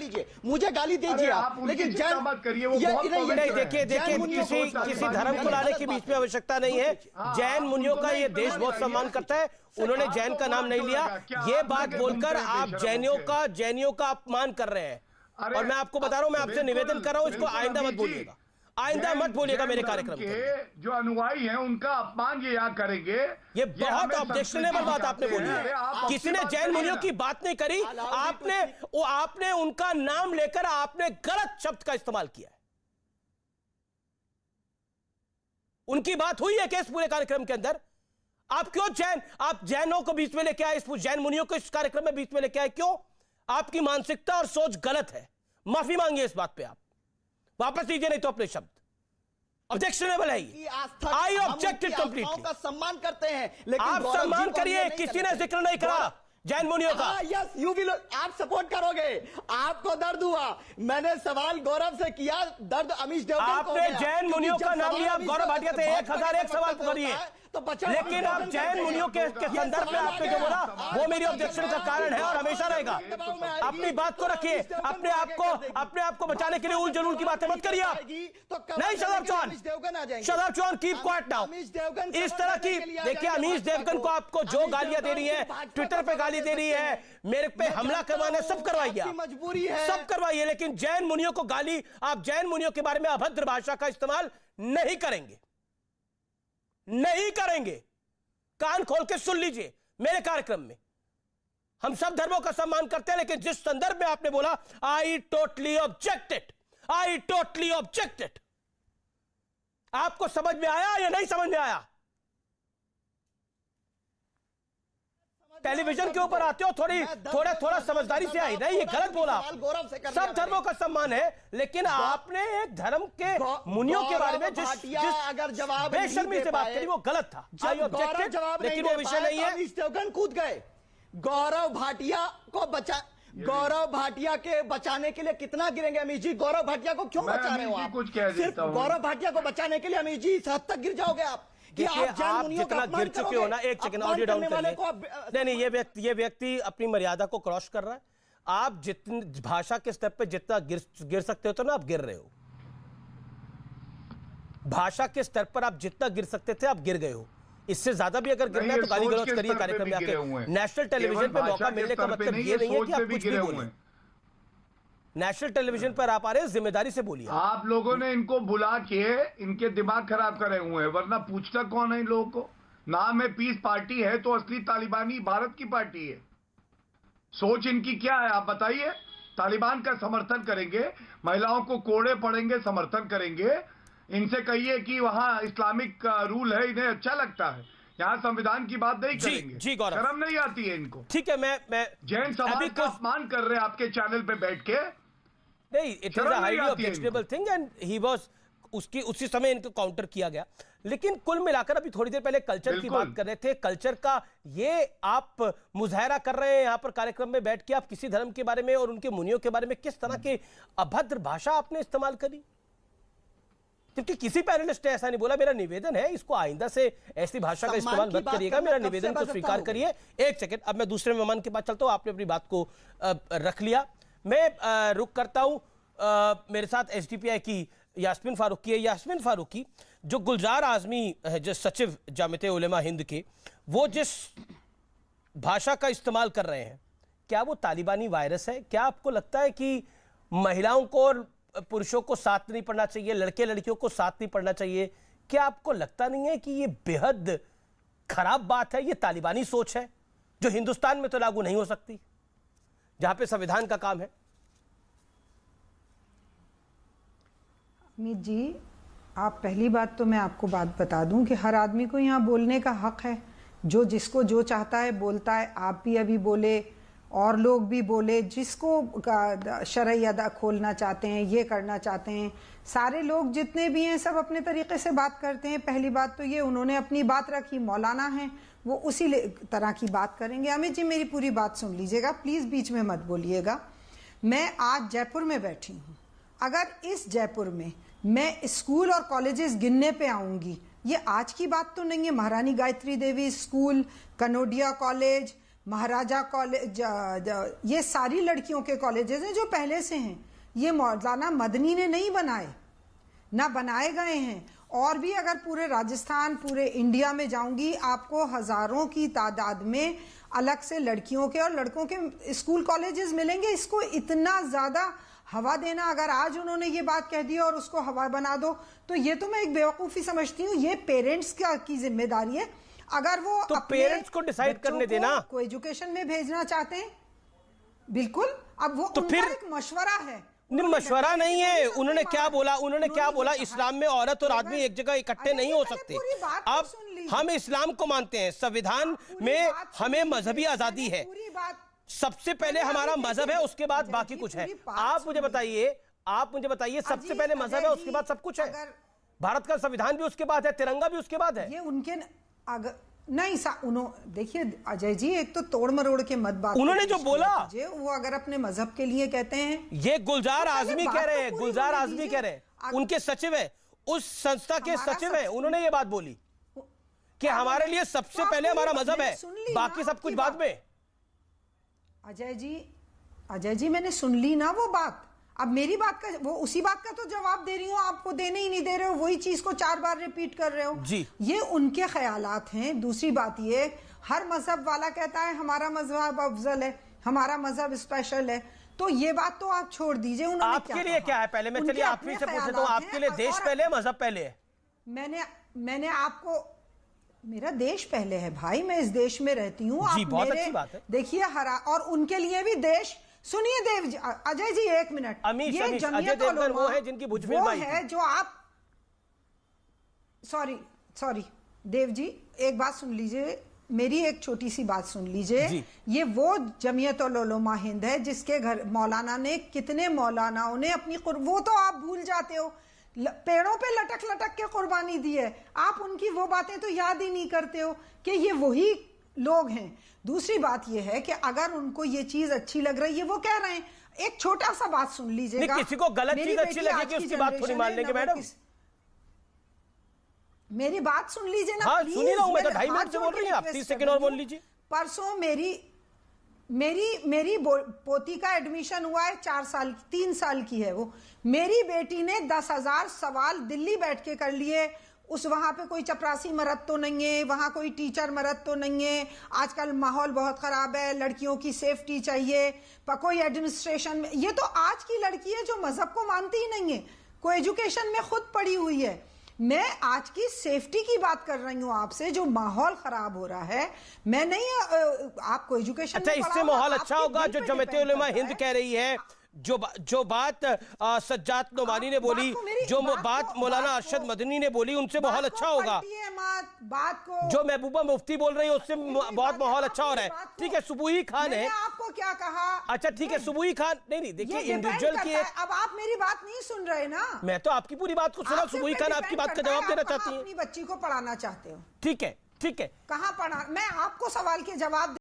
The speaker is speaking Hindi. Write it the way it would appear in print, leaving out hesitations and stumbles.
दीजिए, मुझे गाली दीजिए आप, लेकिन जैन मत करिए, वो नहीं, देखिए किसी धर्म को लाने के बीच में आवश्यकता नहीं है। जैन मुनियों का ये देश बहुत सम्मान करता है, उन्होंने जैन का नाम नहीं लिया। ये बात बोलकर आप जैनियों का अपमान कर रहे हैं। और मैं आपको बता रहा हूं, मैं आपसे निवेदन कर रहा हूं, इसको आइंदा मत बोलिएगा, आइंदा मत बोलिएगा मेरे कार्यक्रम के जो अनुयायी हैं उनका अपमान ये यहाँ करेंगे। ये बहुत ऑब्जेक्शनेबल बात आपने बोली है। किसी ने जैन मुनियों की बात नहीं करी, आपने उनका नाम लेकर आपने गलत शब्द का इस्तेमाल किया है। उनकी बात हुई है कि इस पूरे कार्यक्रम के अंदर आप क्यों आप जैनों को बीच में लेके आए, इस जैन मुनियों को इस कार्यक्रम में बीच में लेके आए, क्यों? आपकी मानसिकता और सोच गलत है। माफी मांगिए इस बात पे, आप वापस लीजिए नहीं तो अपने शब्द। ऑब्जेक्शनेबल है ये। आई ऑब्जेक्टेड कंप्लीटली। का सम्मान करते हैं, लेकिन आप सम्मान करिए, किसी ने जिक्र नहीं करा जैन मुनियों का। यस यू विल, आप सपोर्ट करोगे। आपको दर्द हुआ, मैंने सवाल गौरव से किया, दर्द अमीश देवगन को। आपने जैन मुनियों का नाम लिया, गौरव भाटिया से 1001 सवाल करिए, लेकिन आप जैन मुनियों के संदर्भ में आपने जो बोला वो मेरी ऑब्जेक्शन का कारण है और हमेशा रहेगा। अपनी बात को रखिए, अपने आप को बचाने के लिए उल जलूल की बातें मत करिए आप। नहीं शराब चौहान, कीप क्वाइट नाउ। इस तरह की देखिए, अमीश देवगन को आपको जो गालियां दे रही है, ट्विटर पे गाली दे रही है, मेरे पे हमला करवाने, सब करवाइए, मजबूरी है, सब करवाइए, लेकिन जैन मुनियों को गाली, आप जैन मुनियों के बारे में अभद्र भाषा का इस्तेमाल नहीं करेंगे, नहीं करेंगे। कान खोल के सुन लीजिए, मेरे कार्यक्रम में हम सब धर्मों का सम्मान करते हैं, लेकिन जिस संदर्भ में आपने बोला, आई टोटली ऑब्जेक्टेड। आपको समझ में आया या नहीं समझ में आया? टेलीविजन के ऊपर आते हो, थोड़ा समझदारी से आई नहीं, ये गलत बोला। सब धर्मों का सम्मान है, लेकिन आपने एक धर्म के मुनियों के बारे में जिस बेशर्मी से बात करी वो गलत था। लेकिन वो विषय नहीं है। अमीश देवगन कूद गए। गौरव भाटिया के बचाने के लिए कितना गिरेंगे अमीश जी? गौरव भाटिया को क्यों बचा रहे हो आप? सिर्फ गौरव भाटिया को बचाने के लिए अमीश जी इस हद तक गिर जाओगे आप? आप जितना गिर चुके हो ना, एक सेकंड ऑडियो डाउन कर नहीं, ये व्यक्ति अपनी मर्यादा को क्रॉस कर रहा है। आप जितनी भाषा के स्तर पे जितना गिर सकते हो तो ना, आप गिर रहे हो। भाषा के स्तर पर आप जितना गिर सकते थे आप गिर गए हो। इससे ज्यादा भी अगर गिरना है तो गाली गलौज करिए कार्यक्रम में आके। नेशनल टेलीविजन पे मौका मिलने का मतलब ये नहीं है कि आप कुछ भी बोलें। नेशनल टेलीविजन पर आप आ रहे हैं, जिम्मेदारी से बोलिए। आप लोगों ने इनको बुला के इनके दिमाग खराब करे हुए हैं, वरना पूछता कौन है इन लोगों को? नाम है पीस पार्टी, है तो असली तालिबानी भारत की पार्टी है। सोच इनकी क्या है आप बताइए? तालिबान का समर्थन करेंगे, महिलाओं को कोड़े पड़ेंगे, समर्थन करेंगे। इनसे कहिए कि वहां इस्लामिक रूल है, इन्हें अच्छा लगता है। यहाँ संविधान की बात नहीं करेंगे। जी गौरव, शर्म नहीं आती है इनको? ठीक है, मैं जैन समाज का अपमान कर रहे हैं आपके चैनल पे बैठ के। नहीं, it is a highly objectionable thing and he was उसी समय इनको काउंटर किया गया। लेकिन कुल मिलाकर अभी थोड़ी देर पहले कल्चर की बात कर रहे थे, कल्चर का ये आप मुजाहरा कर रहे हैं यहाँ पर कार्यक्रम में बैठ के, आप किसी धर्म के बारे में और उनके मुनियों के बारे में किस तरह की अभद्र भाषा आपने इस्तेमाल करी? क्योंकि किसी पैनलिस्ट ने ऐसा नहीं बोला। मेरा निवेदन है, इसको आइंदा से ऐसी भाषा का इस्तेमाल मत करिएगा, मेरा निवेदन को स्वीकार करिए। एक सेकंड, अब मैं दूसरे मेहमान के पास चलता हूं। आपने अपनी बात को रख लिया, मैं रुक करता हूं। मेरे साथ एसडीपीआई की यास्मीन फारूकी है। यास्मीन फारूकी, जो गुलजार आजमी है, जो सचिव जामिया उलेमा हिंद के, वो जिस भाषा का इस्तेमाल कर रहे हैं, क्या वो तालिबानी वायरस है? क्या आपको लगता है कि महिलाओं को और पुरुषों को साथ नहीं पढ़ना चाहिए, लड़के लड़कियों को साथ नहीं पढ़ना चाहिए? क्या आपको लगता नहीं है कि ये बेहद खराब बात है? ये तालिबानी सोच है जो हिंदुस्तान में तो लागू नहीं हो सकती, जहां पे संविधान का काम है। अमित जी, आप पहली बात तो मैं आपको बात बता दूं कि हर आदमी को यहाँ बोलने का हक है। जो जिसको जो चाहता है बोलता है। आप भी अभी बोले और लोग भी बोले, जिसको शरई अदा खोलना चाहते हैं, ये करना चाहते हैं, सारे लोग जितने भी हैं सब अपने तरीके से बात करते हैं। पहली बात तो ये, उन्होंने अपनी बात रखी, मौलाना हैं, वो उसी तरह की बात करेंगे। अमित जी, मेरी पूरी बात सुन लीजिएगा, प्लीज़ बीच में मत बोलिएगा। मैं आज जयपुर में बैठी हूँ। अगर इस जयपुर में मैं स्कूल और कॉलेजेस गिनने पे आऊँगी, ये आज की बात तो नहीं है। महारानी गायत्री देवी स्कूल, कनोडिया कॉलेज, महाराजा कॉलेज, ये सारी लड़कियों के कॉलेजेस हैं जो पहले से हैं। ये मौलाना मदनी ने नहीं बनाए, ना बनाए गए हैं। और भी अगर पूरे राजस्थान, पूरे इंडिया में जाऊंगी, आपको हजारों की तादाद में अलग से लड़कियों के और लड़कों के स्कूल कॉलेजेस मिलेंगे। इसको इतना ज्यादा हवा देना, अगर आज उन्होंने ये बात कह दी और उसको हवा बना दो, तो ये तो मैं एक बेवकूफ़ी समझती हूँ। ये पेरेंट्स की जिम्मेदारी है। अगर वो तो पेरेंट्स को डिसाइड करने देना, को एजुकेशन में भेजना चाहते हैं, बिल्कुल। अब वो तो उनका फिर एक मशवरा है। नहीं, मशवरा नहीं है। उन्होंने क्या बोला, उन्होंने क्या बोला, इस्लाम में औरत और आदमी एक जगह इकट्ठे नहीं हो सकते। अब हम इस्लाम को मानते हैं, संविधान में हमें मजहबी आजादी है, सबसे पहले हमारा मजहब है, उसके बाद बाकी कुछ है। आप मुझे बताइए सबसे पहले मजहब है, उसके बाद सब कुछ है। भारत का संविधान भी उसके बाद है, तिरंगा भी उसके बाद है। ये उनके अगर नहीं देखिए अजय जी, एक तो तोड़ मरोड़ के मत बात, उन्होंने जो बोला वो अगर अपने मजहब के लिए कहते हैं, ये गुलजार आजमी कह रहे हैं, गुलजार आजमी कह रहे हैं, उनके सचिव है, उस संस्था के सचिव है, उन्होंने ये बात बोली कि हमारे लिए सबसे पहले हमारा मजहब है, बाकी सब कुछ बाद में। अजय जी मैंने सुन ली ना वो बात। अब मेरी बात का, वो उसी बात का तो जवाब दे रही हूँ, आपको देने ही नहीं दे रहे हो, वही चीज को 4 बार रिपीट कर रहे हो जी। ये उनके ख्यालात हैं। दूसरी बात ये, हर मजहब वाला कहता है हमारा मजहब अफजल है, हमारा मजहब स्पेशल है, तो ये बात तो आप छोड़ दीजिए। उन्होंने आपके लिए क्या है पहले, मैं चलिए आप ही से पूछ लेता हूँ, आपके लिए देश पहले है, मजहब पहले है? मैंने आपको, मेरा देश पहले है भाई, मैं इस देश में रहती हूँ। जी, बहुत अच्छी बात है। देखिए और उनके लिए भी देश, सुनिए देव जी, अजय जी एक मिनट, अजय देवगन वो है जिनकी भुज फिल्म आई है, जो आप, सॉरी देव जी, एक बात सुन लीजिए, मेरी एक छोटी सी बात सुन लीजिए। ये वो जमीयत उल उलमा हिंद है जिसके घर मौलाना ने, कितने मौलानाओं ने अपनी, वो तो आप भूल जाते हो, पेड़ों पे लटक लटक के कुर्बानी दी है। आप उनकी वो बातें तो याद ही नहीं करते हो कि ये वही लोग हैं। दूसरी बात ये है कि अगर उनको ये चीज अच्छी लग रही है, वो कह रहे हैं, एक छोटा सा बात सुन लीजिएगा। किसी को गलत चीज अच्छी लगेगी उसकी बात थोड़ी मान लेंगे मैडम। मेरी बात सुन लीजिए ना। हाँ, सुन ही रहा हूं मैं तो, 2.5 मिनट से बोल रही हैं आप, 30 सेकंड और बोल लीजिए। परसों मेरी पोती का एडमिशन हुआ है, 3 साल की है वो। मेरी बेटी ने 10,000 सवाल दिल्ली बैठ के कर लिए। वहां पे कोई चपरासी मरद तो नहीं है, वहां कोई टीचर मरद तो नहीं है, आजकल माहौल बहुत खराब है, लड़कियों की सेफ्टी चाहिए, कोई एडमिनिस्ट्रेशन में, ये तो आज की लड़की है जो मजहब को मानती ही नहीं है, कोई एजुकेशन में खुद पड़ी हुई है। मैं आज की सेफ्टी की बात कर रही हूँ आपसे, जो माहौल खराब हो रहा है। मैं नहीं, आपको एजुकेशन, अच्छा, इससे माहौल अच्छा होगा जो जमीयत उलमा हिंद कह रही है, जो बात सज्जाद नोमानी ने बोली, जो बात मौलाना अरशद मदनी ने बोली, उनसे माहौल अच्छा होगा। बात को जो महबूबा मुफ्ती बोल रही है उससे बहुत माहौल अच्छा हो रहा है। ठीक है, सुबुही खान है, आपको क्या कहा? अच्छा ठीक है, सुबुही खान, नहीं देखिए, इंडिविजुअल की अब आप मेरी बात नहीं सुन रहे ना। मैं तो आपकी पूरी बात को सुना। सुबुही खान आपकी बात का जवाब देना चाहती है, अपनी बच्ची को पढ़ाना चाहते हो? ठीक है, कहाँ पढ़ा, मैं आपको सवाल के जवाब